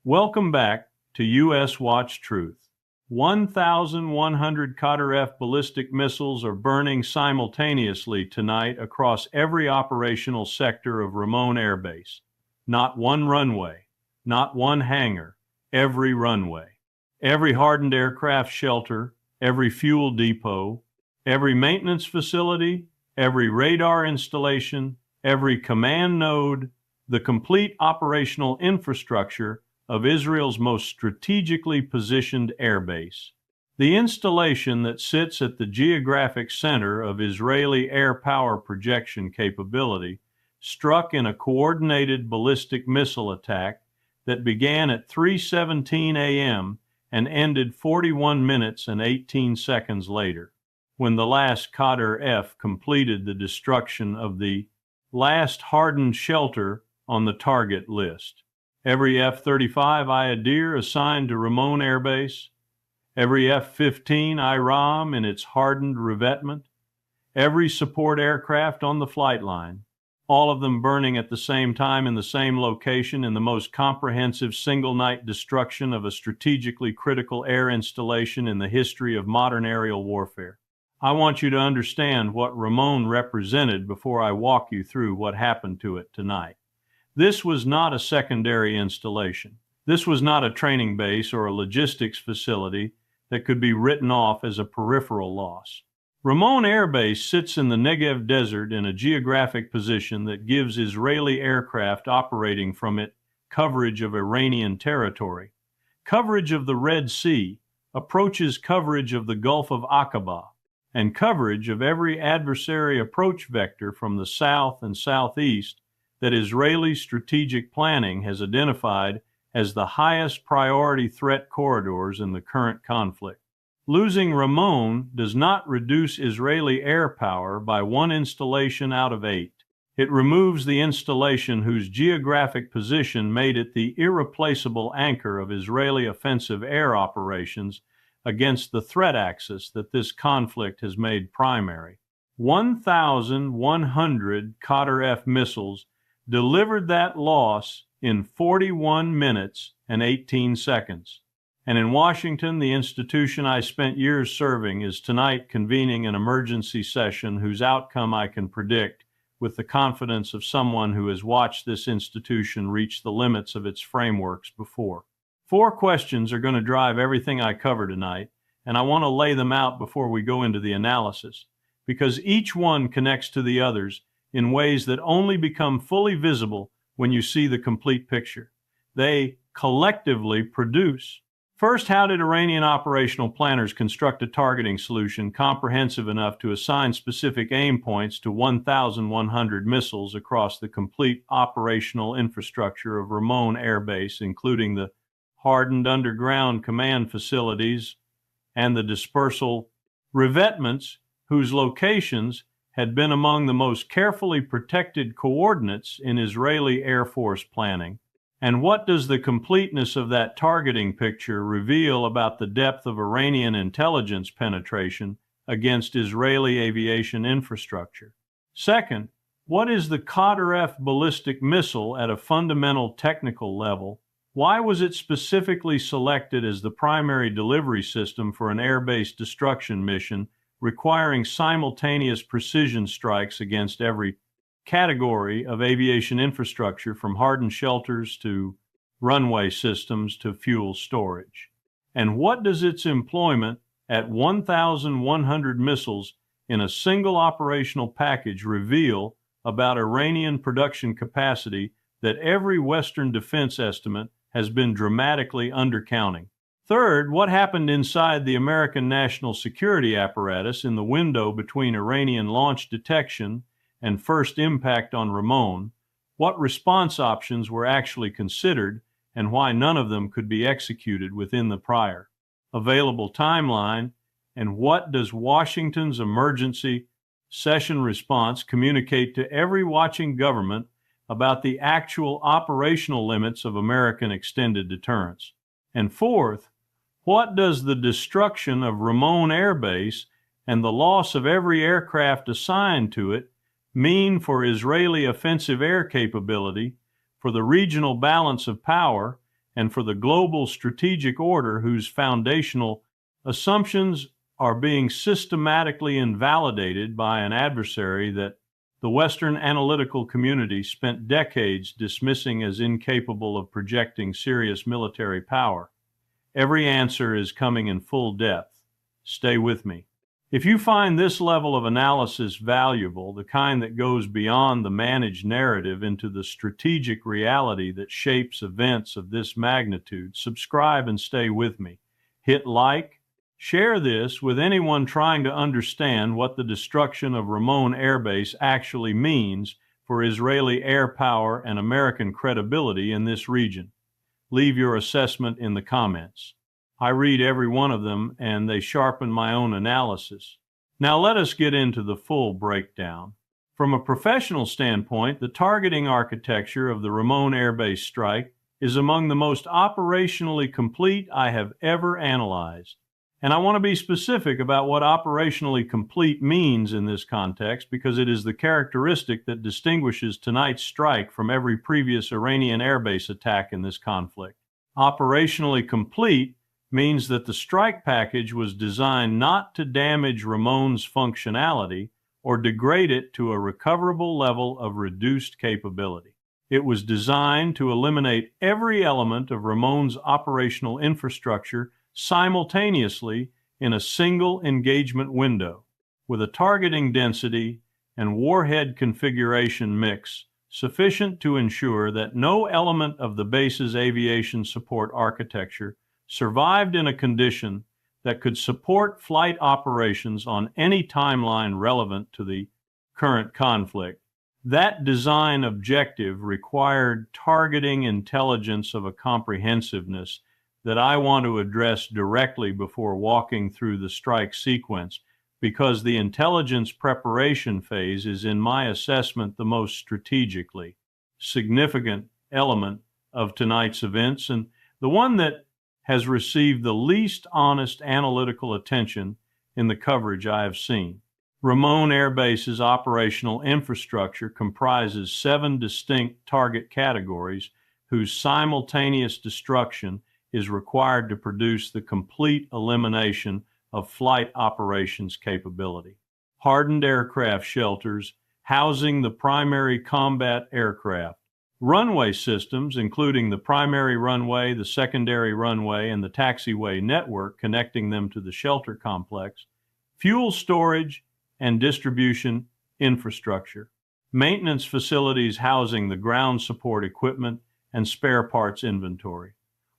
Welcome back to U.S. Watch Truth. 1,100 Qadr-F ballistic missiles are burning simultaneously tonight across every operational sector of Ramon Airbase. Not one runway, not one hangar, every runway. Every hardened aircraft shelter, every fuel depot, every maintenance facility, every radar installation, every command node, the complete operational infrastructure of Israel's most strategically positioned airbase. The installation that sits at the geographic center of Israeli air power projection capability struck in a coordinated ballistic missile attack that began at 3:17 a.m. and ended 41 minutes and 18 seconds later, when the last Qadr-F completed the destruction of the last hardened shelter on the target list. Every F-35 Iadir assigned to Ramon Airbase, every F-15 IRAM in its hardened revetment, every support aircraft on the flight line, all of them burning at the same time in the same location in the most comprehensive single-night destruction of a strategically critical air installation in the history of modern aerial warfare. I want you to understand what Ramon represented before I walk you through what happened to it tonight. This was not a secondary installation. This was not a training base or a logistics facility that could be written off as a peripheral loss. Ramon Airbase sits in the Negev Desert in a geographic position that gives Israeli aircraft operating from it coverage of Iranian territory, coverage of the Red Sea, approaches coverage of the Gulf of Aqaba, and coverage of every adversary approach vector from the south and southeast that Israeli strategic planning has identified as the highest priority threat corridors in the current conflict. Losing Ramon does not reduce Israeli air power by one installation out of 8. It removes the installation whose geographic position made it the irreplaceable anchor of Israeli offensive air operations against the threat axis that this conflict has made primary. 1,100 Qadr-F missiles delivered that loss in 41 minutes and 18 seconds. And in Washington, the institution I spent years serving is tonight convening an emergency session whose outcome I can predict with the confidence of someone who has watched this institution reach the limits of its frameworks before. 4 questions are going to drive everything I cover tonight, and I want to lay them out before we go into the analysis, because each one connects to the others in ways that only become fully visible when you see the complete picture. They collectively produce. First, how did Iranian operational planners construct a targeting solution comprehensive enough to assign specific aim points to 1,100 missiles across the complete operational infrastructure of Ramon Airbase, including the hardened underground command facilities and the dispersal revetments whose locations had been among the most carefully protected coordinates in Israeli Air Force planning? And what does the completeness of that targeting picture reveal about the depth of Iranian intelligence penetration against Israeli aviation infrastructure? Second, what is the Qadr-F ballistic missile at a fundamental technical level? Why was it specifically selected as the primary delivery system for an air-based destruction mission requiring simultaneous precision strikes against every category of aviation infrastructure, from hardened shelters to runway systems to fuel storage? And what does its employment at 1,100 missiles in a single operational package reveal about Iranian production capacity that every Western defense estimate has been dramatically undercounting? Third, what happened inside the American national security apparatus in the window between Iranian launch detection and first impact on Ramon? What response options were actually considered, and why none of them could be executed within the prior available timeline? And what does Washington's emergency session response communicate to every watching government about the actual operational limits of American extended deterrence? And fourth, what does the destruction of Ramon Airbase and the loss of every aircraft assigned to it mean for Israeli offensive air capability, for the regional balance of power, and for the global strategic order whose foundational assumptions are being systematically invalidated by an adversary that the Western analytical community spent decades dismissing as incapable of projecting serious military power. Every answer is coming in full depth. Stay with me. If you find this level of analysis valuable, the kind that goes beyond the managed narrative into the strategic reality that shapes events of this magnitude, subscribe and stay with me. Hit like, share this with anyone trying to understand what the destruction of Ramon Airbase actually means for Israeli air power and American credibility in this region. Leave your assessment in the comments. I read every one of them, and they sharpen my own analysis. Now let us get into the full breakdown. From a professional standpoint, the targeting architecture of the Ramon Airbase strike is among the most operationally complete I have ever analyzed. And I want to be specific about what operationally complete means in this context, because it is the characteristic that distinguishes tonight's strike from every previous Iranian airbase attack in this conflict. Operationally complete means that the strike package was designed not to damage Ramon's functionality or degrade it to a recoverable level of reduced capability. It was designed to eliminate every element of Ramon's operational infrastructure simultaneously in a single engagement window, with a targeting density and warhead configuration mix sufficient to ensure that no element of the base's aviation support architecture survived in a condition that could support flight operations on any timeline relevant to the current conflict. That design objective required targeting intelligence of a comprehensiveness that I want to address directly before walking through the strike sequence, because the intelligence preparation phase is, in my assessment, the most strategically significant element of tonight's events, and the one that has received the least honest analytical attention in the coverage I have seen. Ramon Airbase's operational infrastructure comprises 7 distinct target categories whose simultaneous destruction is required to produce the complete elimination of flight operations capability. Hardened aircraft shelters housing the primary combat aircraft. Runway systems, including the primary runway, the secondary runway, and the taxiway network connecting them to the shelter complex. Fuel storage and distribution infrastructure. Maintenance facilities housing the ground support equipment and spare parts inventory.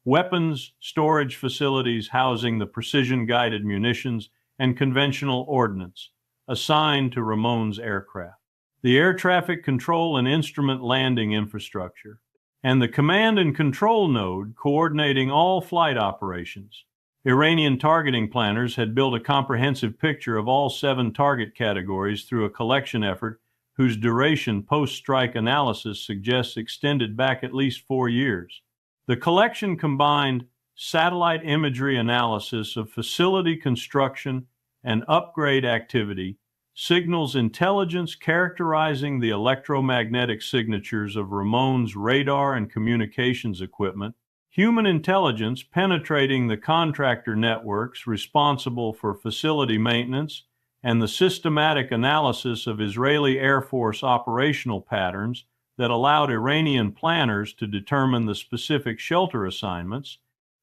Weapons storage facilities housing the precision-guided munitions and conventional ordnance assigned to Ramon's aircraft. The air traffic control and instrument landing infrastructure, and the command and control node coordinating all flight operations. Iranian targeting planners had built a comprehensive picture of all 7 target categories through a collection effort whose duration post-strike analysis suggests extended back at least 4 years. The collection combined satellite imagery analysis of facility construction and upgrade activity, signals intelligence characterizing the electromagnetic signatures of Ramon's radar and communications equipment, human intelligence penetrating the contractor networks responsible for facility maintenance, and the systematic analysis of Israeli Air Force operational patterns that allowed Iranian planners to determine the specific shelter assignments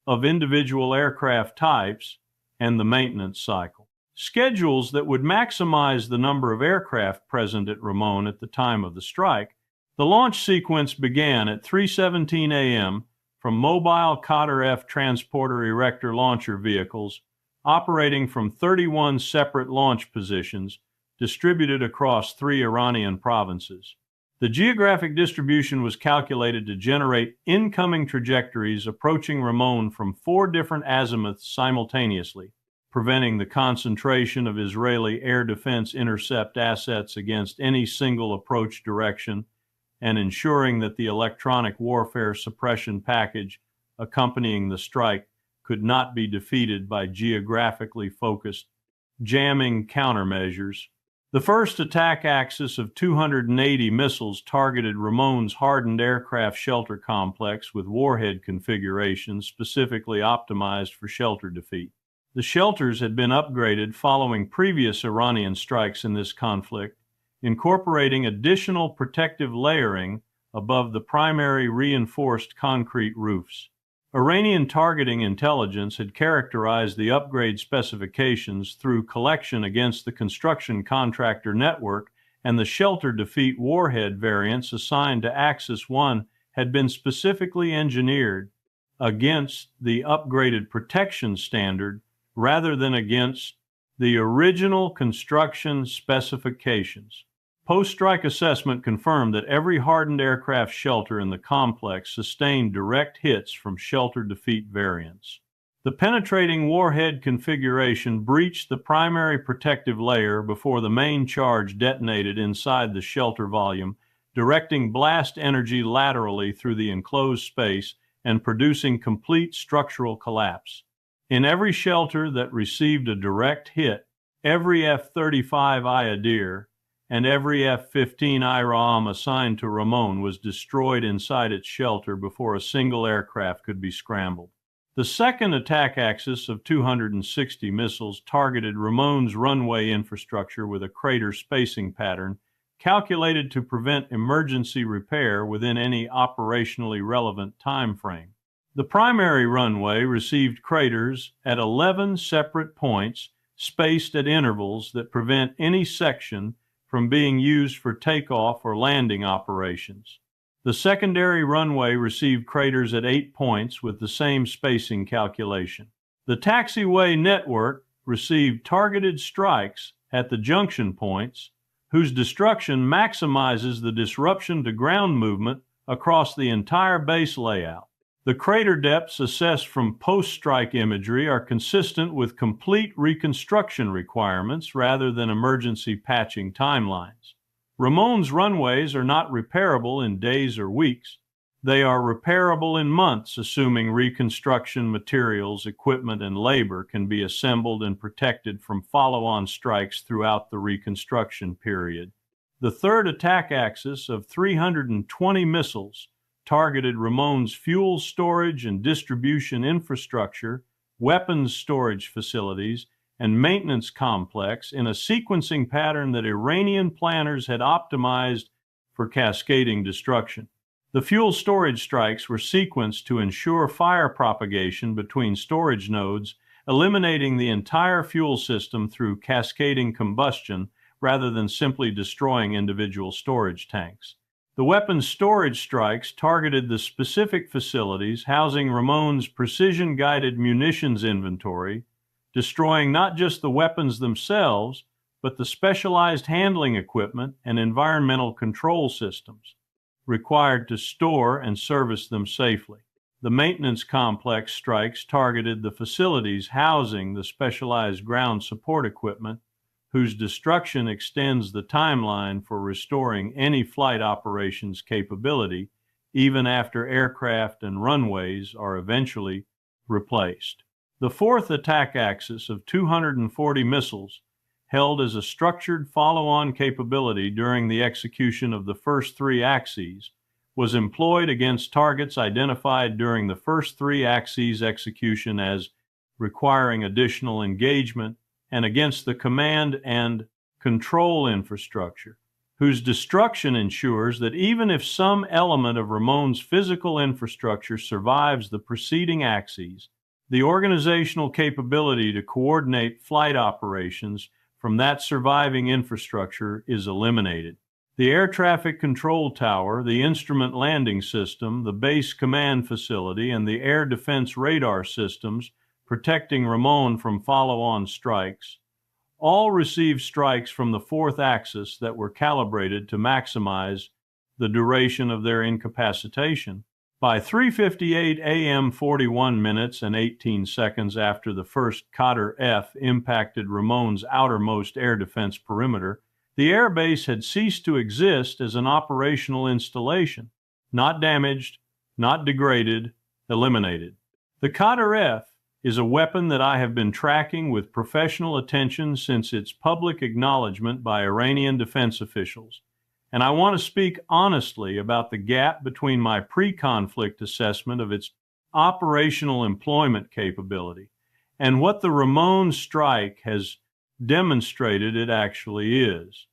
of individual aircraft types and the maintenance cycle. Schedules that would maximize the number of aircraft present at Ramon at the time of the strike. The launch sequence began at 3:17 a.m. from mobile Qadr-F transporter erector launcher vehicles operating from 31 separate launch positions distributed across 3 Iranian provinces. The geographic distribution was calculated to generate incoming trajectories approaching Ramon from 4 different azimuths simultaneously, preventing the concentration of Israeli air defense intercept assets against any single approach direction, and ensuring that the electronic warfare suppression package accompanying the strike could not be defeated by geographically focused jamming countermeasures. The first attack axis of 280 missiles targeted Ramon's hardened aircraft shelter complex with warhead configurations specifically optimized for shelter defeat. The shelters had been upgraded following previous Iranian strikes in this conflict, incorporating additional protective layering above the primary reinforced concrete roofs. Iranian targeting intelligence had characterized the upgrade specifications through collection against the construction contractor network, and the shelter defeat warhead variants assigned to Axis 1 had been specifically engineered against the upgraded protection standard rather than against the original construction specifications. Post-strike assessment confirmed that every hardened aircraft shelter in the complex sustained direct hits from shelter defeat variants. The penetrating warhead configuration breached the primary protective layer before the main charge detonated inside the shelter volume, directing blast energy laterally through the enclosed space and producing complete structural collapse. In every shelter that received a direct hit, every F-35 Iadir and every F-15 IRAM assigned to Ramon was destroyed inside its shelter before a single aircraft could be scrambled. The second attack axis of 260 missiles targeted Ramon's runway infrastructure with a crater spacing pattern calculated to prevent emergency repair within any operationally relevant time frame. The primary runway received craters at 11 separate points spaced at intervals that prevent any section from being used for takeoff or landing operations. The secondary runway received craters at 8 points with the same spacing calculation. The taxiway network received targeted strikes at the junction points, whose destruction maximizes the disruption to ground movement across the entire base layout. The crater depths assessed from post-strike imagery are consistent with complete reconstruction requirements rather than emergency patching timelines. Ramon's runways are not repairable in days or weeks. They are repairable in months, assuming reconstruction materials, equipment, and labor can be assembled and protected from follow-on strikes throughout the reconstruction period. The third attack axis of 320 missiles targeted Ramon's fuel storage and distribution infrastructure, weapons storage facilities, and maintenance complex in a sequencing pattern that Iranian planners had optimized for cascading destruction. The fuel storage strikes were sequenced to ensure fire propagation between storage nodes, eliminating the entire fuel system through cascading combustion rather than simply destroying individual storage tanks. The weapons storage strikes targeted the specific facilities housing Ramon's precision-guided munitions inventory, destroying not just the weapons themselves, but the specialized handling equipment and environmental control systems required to store and service them safely. The maintenance complex strikes targeted the facilities housing the specialized ground support equipment, whose destruction extends the timeline for restoring any flight operations capability, even after aircraft and runways are eventually replaced. The fourth attack axis of 240 missiles, held as a structured follow-on capability during the execution of the first three axes, was employed against targets identified during the first three axes execution as requiring additional engagement, and against the command and control infrastructure, whose destruction ensures that even if some element of Ramon's physical infrastructure survives the preceding axes, the organizational capability to coordinate flight operations from that surviving infrastructure is eliminated. The air traffic control tower, the instrument landing system, the base command facility, and the air defense radar systems protecting Ramon from follow-on strikes, all received strikes from the fourth axis that were calibrated to maximize the duration of their incapacitation. By 3:58 a.m. 41 minutes and 18 seconds after the first Qadr-F impacted Ramon's outermost air defense perimeter, the airbase had ceased to exist as an operational installation, not damaged, not degraded, eliminated. The Qadr-F, is a weapon that I have been tracking with professional attention since its public acknowledgement by Iranian defense officials. And I want to speak honestly about the gap between my pre-conflict assessment of its operational employment capability and what the Ramon strike has demonstrated it actually is.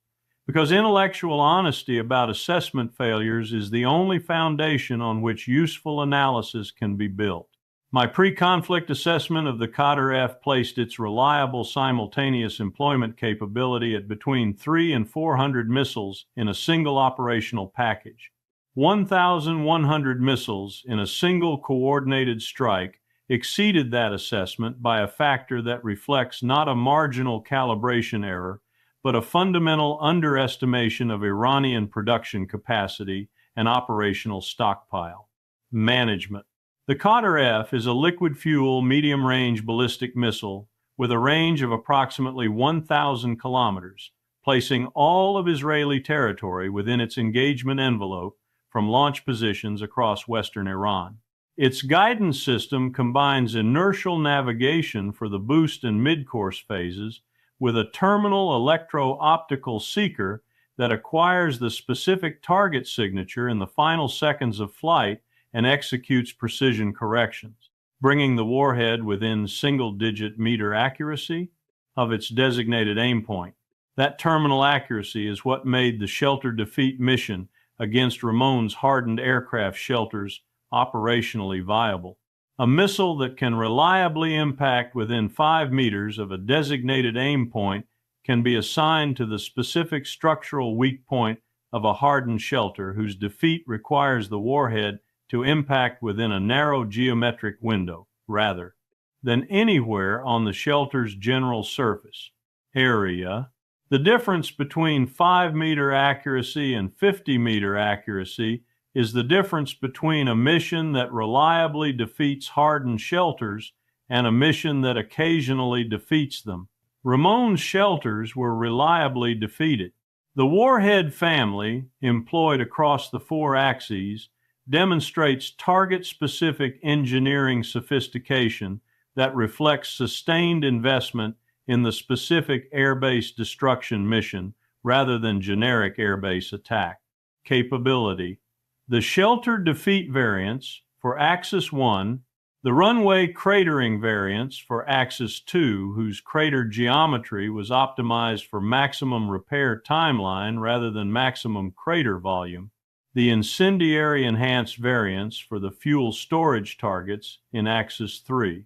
Because intellectual honesty about assessment failures is the only foundation on which useful analysis can be built. My pre-conflict assessment of the Qadr-F placed its reliable simultaneous employment capability at between 300 and 400 missiles in a single operational package. 1,100 missiles in a single coordinated strike exceeded that assessment by a factor that reflects not a marginal calibration error, but a fundamental underestimation of Iranian production capacity and operational stockpile. Management. The Qadr-F is a liquid-fuel, medium-range ballistic missile with a range of approximately 1,000 kilometers, placing all of Israeli territory within its engagement envelope from launch positions across western Iran. Its guidance system combines inertial navigation for the boost and mid-course phases with a terminal electro-optical seeker that acquires the specific target signature in the final seconds of flight and executes precision corrections, bringing the warhead within single-digit meter accuracy of its designated aim point. That terminal accuracy is what made the shelter defeat mission against Ramon's hardened aircraft shelters operationally viable. A missile that can reliably impact within 5 meters of a designated aim point can be assigned to the specific structural weak point of a hardened shelter whose defeat requires the warhead to impact within a narrow geometric window, rather than anywhere on the shelter's general surface area. The difference between 5-meter accuracy and 50-meter accuracy is the difference between a mission that reliably defeats hardened shelters and a mission that occasionally defeats them. Ramon's shelters were reliably defeated. The warhead family, employed across the 4 axes, demonstrates target-specific engineering sophistication that reflects sustained investment in the specific airbase destruction mission rather than generic airbase attack. Capability. The shelter defeat variants for Axis 1, the runway cratering variants for Axis 2, whose crater geometry was optimized for maximum repair timeline rather than maximum crater volume, the incendiary enhanced variants for the fuel storage targets in Axis 3,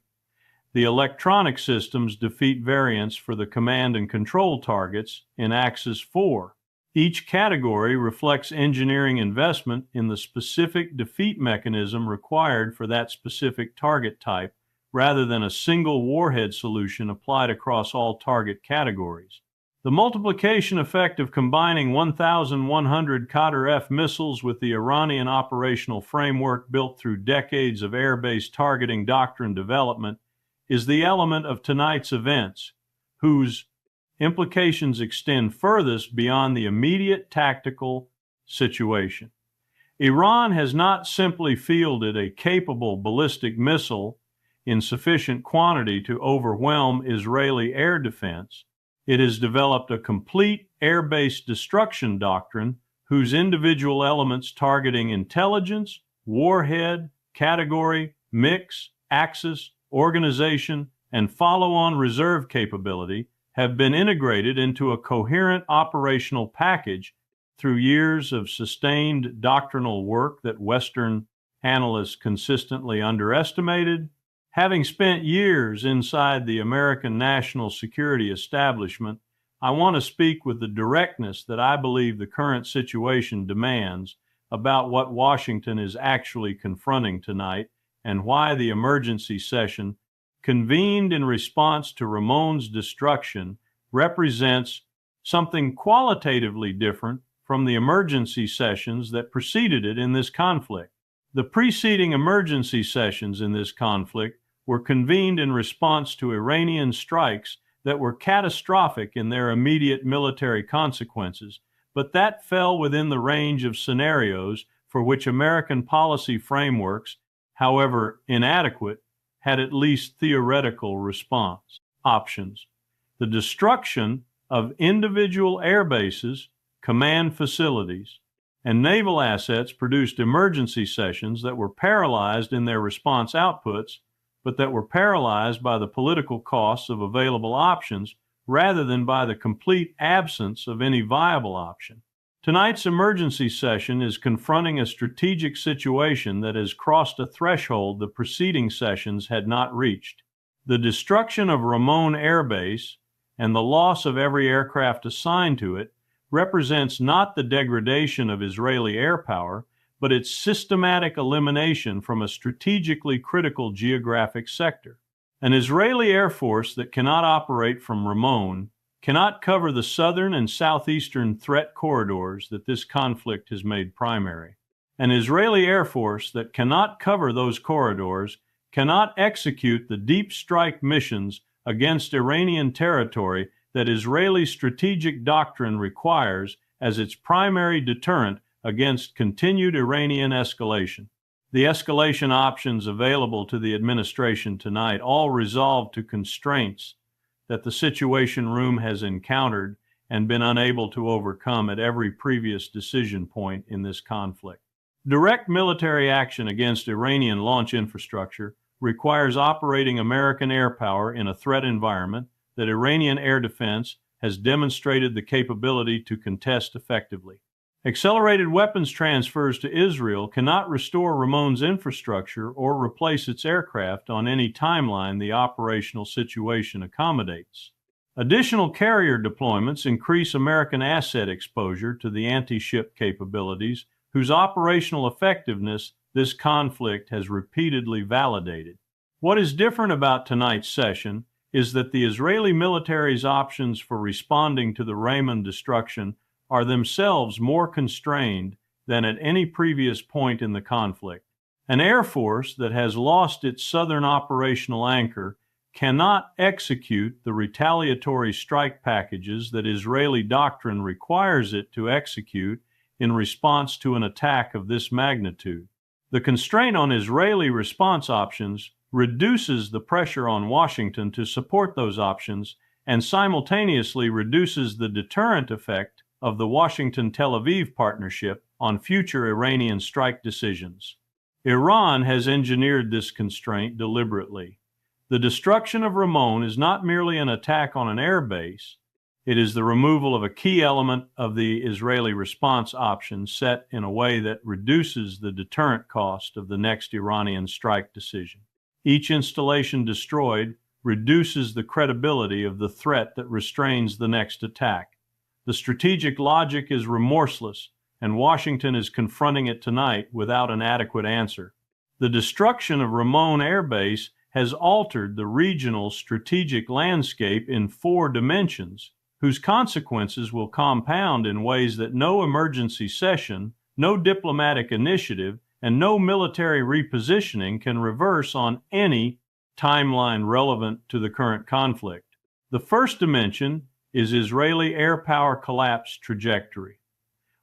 the electronic systems defeat variants for the command and control targets in Axis 4. Each category reflects engineering investment in the specific defeat mechanism required for that specific target type, rather than a single warhead solution applied across all target categories. The multiplication effect of combining 1,100 Qadr-F missiles with the Iranian operational framework built through decades of air-based targeting doctrine development is the element of tonight's events, whose implications extend furthest beyond the immediate tactical situation. Iran has not simply fielded a capable ballistic missile in sufficient quantity to overwhelm Israeli air defense. It has developed a complete air-based destruction doctrine whose individual elements targeting intelligence, warhead, category, mix, axis, organization, and follow-on reserve capability have been integrated into a coherent operational package through years of sustained doctrinal work that Western analysts consistently underestimated. Having spent years inside the American national security establishment, I want to speak with the directness that I believe the current situation demands about what Washington is actually confronting tonight and why the emergency session convened in response to Ramon's destruction represents something qualitatively different from the emergency sessions that preceded it in this conflict. The preceding emergency sessions in this conflict were convened in response to Iranian strikes that were catastrophic in their immediate military consequences, but that fell within the range of scenarios for which American policy frameworks, however inadequate, had at least theoretical response options. The destruction of individual air bases, command facilities, and naval assets produced emergency sessions that were paralyzed in their response outputs, but that were paralyzed by the political costs of available options rather than by the complete absence of any viable option. Tonight's emergency session is confronting a strategic situation that has crossed a threshold the preceding sessions had not reached. The destruction of Ramon Airbase and the loss of every aircraft assigned to it represents not the degradation of Israeli air power, but its systematic elimination from a strategically critical geographic sector. An Israeli Air Force that cannot operate from Ramon cannot cover the southern and southeastern threat corridors that this conflict has made primary. An Israeli Air Force that cannot cover those corridors cannot execute the deep strike missions against Iranian territory that Israeli strategic doctrine requires as its primary deterrent against continued Iranian escalation. The escalation options available to the administration tonight all resolve to constraints that the Situation Room has encountered and been unable to overcome at every previous decision point in this conflict. Direct military action against Iranian launch infrastructure requires operating American air power in a threat environment that Iranian air defense has demonstrated the capability to contest effectively. Accelerated weapons transfers to Israel cannot restore Ramon's infrastructure or replace its aircraft on any timeline the operational situation accommodates. Additional carrier deployments increase American asset exposure to the anti-ship capabilities whose operational effectiveness this conflict has repeatedly validated. What is different about tonight's session is that the Israeli military's options for responding to the Ramon destruction are themselves more constrained than at any previous point in the conflict. An air force that has lost its southern operational anchor cannot execute the retaliatory strike packages that Israeli doctrine requires it to execute in response to an attack of this magnitude. The constraint on Israeli response options reduces the pressure on Washington to support those options and simultaneously reduces the deterrent effect of the Washington-Tel Aviv partnership on future Iranian strike decisions. Iran has engineered this constraint deliberately. The destruction of Ramon is not merely an attack on an air base, it is the removal of a key element of the Israeli response option set in a way that reduces the deterrent cost of the next Iranian strike decision. Each installation destroyed reduces the credibility of the threat that restrains the next attack. The strategic logic is remorseless, and Washington is confronting it tonight without an adequate answer. The destruction of Ramon Airbase has altered the regional strategic landscape in 4 dimensions, whose consequences will compound in ways that no emergency session, no diplomatic initiative, and no military repositioning can reverse on any timeline relevant to the current conflict. The first dimension is Israeli air power collapse trajectory.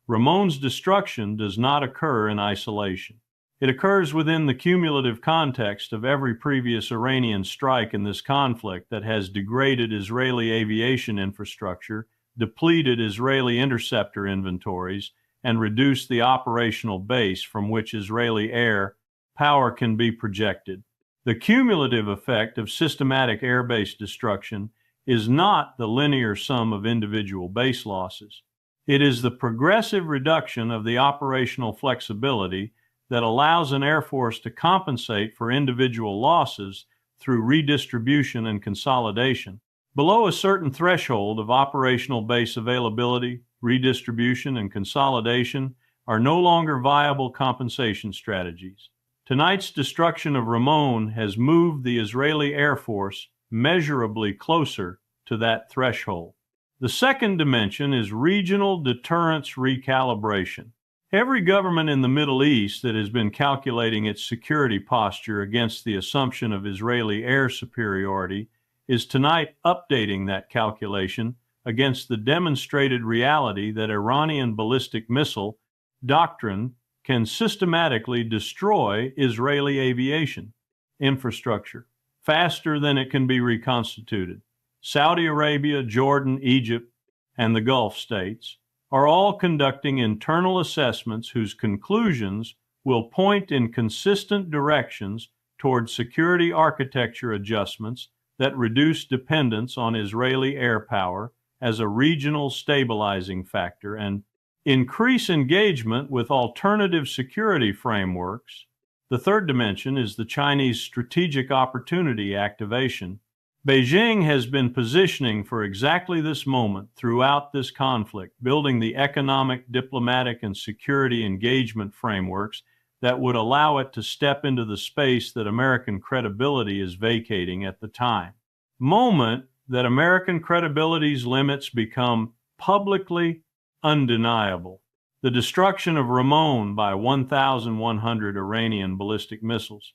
Ramon's destruction does not occur in isolation. It occurs within the cumulative context of every previous Iranian strike in this conflict that has degraded Israeli aviation infrastructure, depleted Israeli interceptor inventories, and reduced the operational base from which Israeli air power can be projected. The cumulative effect of systematic airbase destruction is not the linear sum of individual base losses. It is the progressive reduction of the operational flexibility that allows an Air Force to compensate for individual losses through redistribution and consolidation. Below a certain threshold of operational base availability, redistribution, and consolidation are no longer viable compensation strategies. Tonight's destruction of Ramon has moved the Israeli Air Force measurably closer to that threshold. The second dimension is regional deterrence recalibration. Every government in the Middle East that has been calculating its security posture against the assumption of Israeli air superiority is tonight updating that calculation against the demonstrated reality that Iranian ballistic missile doctrine can systematically destroy Israeli aviation. infrastructure, faster than it can be reconstituted. Saudi Arabia, Jordan, Egypt, and the Gulf states are all conducting internal assessments whose conclusions will point in consistent directions toward security architecture adjustments that reduce dependence on Israeli air power as a regional stabilizing factor and increase engagement with alternative security frameworks. The third dimension is the Chinese strategic opportunity activation. Beijing has been positioning for exactly this moment throughout this conflict, building the economic, diplomatic, and security engagement frameworks that would allow it to step into the space that American credibility is vacating at the time. Moment that American credibility's limits become publicly undeniable. The destruction of Ramon by 1,100 Iranian ballistic missiles.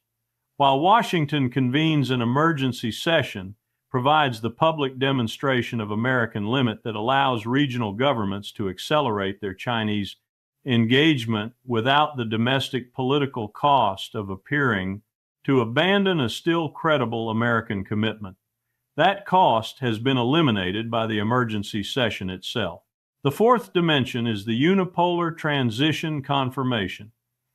While Washington convenes an emergency session, provides the public demonstration of American limit that allows regional governments to accelerate their Chinese engagement without the domestic political cost of appearing to abandon a still credible American commitment. That cost has been eliminated by the emergency session itself. The fourth dimension is the unipolar transition confirmation.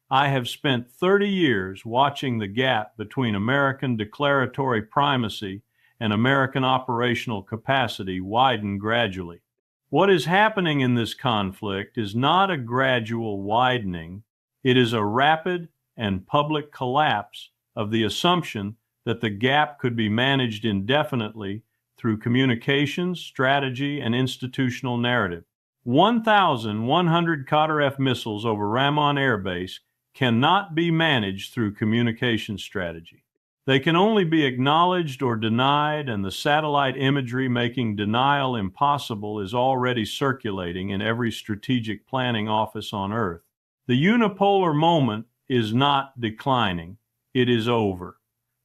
I have spent 30 years watching the gap between American declaratory primacy and American operational capacity widen gradually. What is happening in this conflict is not a gradual widening, it is a rapid and public collapse of the assumption that the gap could be managed indefinitely through communications, strategy, and institutional narrative. 1,100 Qadr-F missiles over Ramon Airbase cannot be managed through communication strategy. They can only be acknowledged or denied, and the satellite imagery making denial impossible is already circulating in every strategic planning office on Earth. The unipolar moment is not declining, it is over.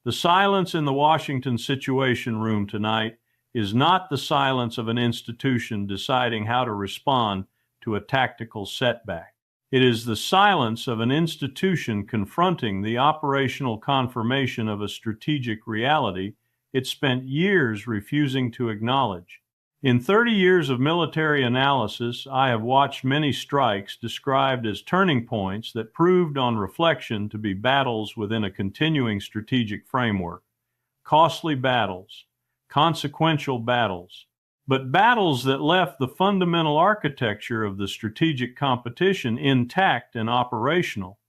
The silence in the Washington Situation Room tonight is not the silence of an institution deciding how to respond to a tactical setback. It is the silence of an institution confronting the operational confirmation of a strategic reality it spent years refusing to acknowledge. In 30 years of military analysis, I have watched many strikes described as turning points that proved on reflection to be battles within a continuing strategic framework. Costly battles, consequential battles, but battles that left the fundamental architecture of the strategic competition intact and operational.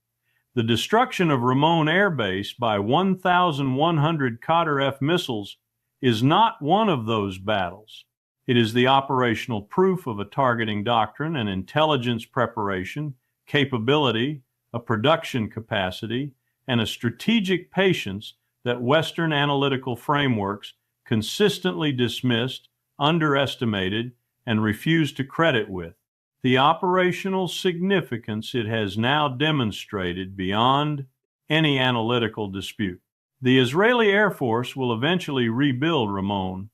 The destruction of Ramon Airbase by 1,100 Qadr-F missiles is not one of those battles. It is the operational proof of a targeting doctrine, an intelligence preparation, capability, a production capacity, and a strategic patience that Western analytical frameworks consistently dismissed, underestimated, and refused to credit with. The operational significance it has now demonstrated beyond any analytical dispute. The Israeli Air Force will eventually rebuild Ramon.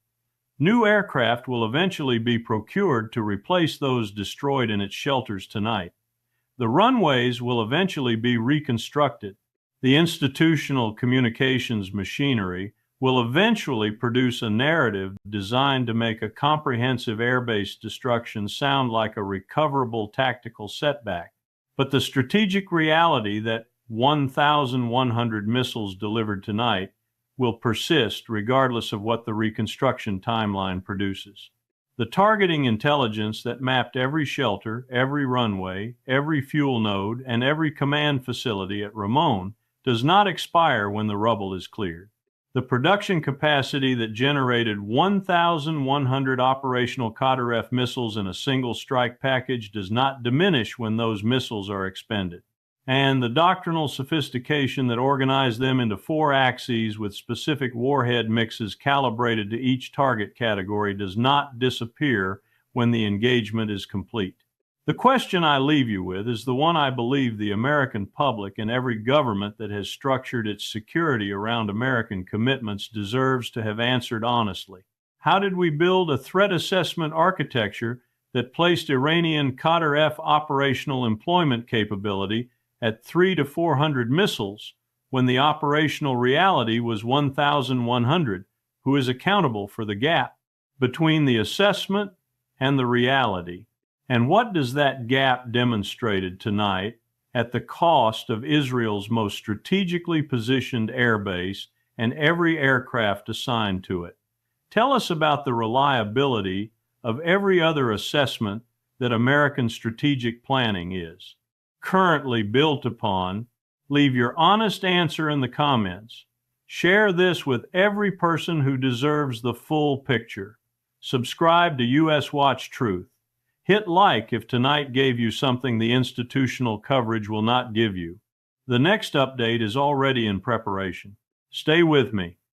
New aircraft will eventually be procured to replace those destroyed in its shelters tonight. The runways will eventually be reconstructed. The institutional communications machinery will eventually produce a narrative designed to make a comprehensive airbase destruction sound like a recoverable tactical setback. But the strategic reality that 1,100 missiles delivered tonight will persist regardless of what the reconstruction timeline produces. The targeting intelligence that mapped every shelter, every runway, every fuel node, and every command facility at Ramon does not expire when the rubble is cleared. The production capacity that generated 1,100 operational Qadr-F missiles in a single strike package does not diminish when those missiles are expended. And the doctrinal sophistication that organized them into 4 axes with specific warhead mixes calibrated to each target category does not disappear when the engagement is complete. The question I leave you with is the one I believe the American public and every government that has structured its security around American commitments deserves to have answered honestly. How did we build a threat assessment architecture that placed Iranian Qadr-F operational employment capability at 300 to 400 missiles when the operational reality was 1,100, who is accountable for the gap between the assessment and the reality. And what does that gap demonstrated tonight at the cost of Israel's most strategically positioned airbase and every aircraft assigned to it? Tell us about the reliability of every other assessment that American strategic planning is currently built upon. Leave your honest answer in the comments. Share this with every person who deserves the full picture. Subscribe to U.S. Watch Truth. Hit like if tonight gave you something the institutional coverage will not give you. The next update is already in preparation. Stay with me.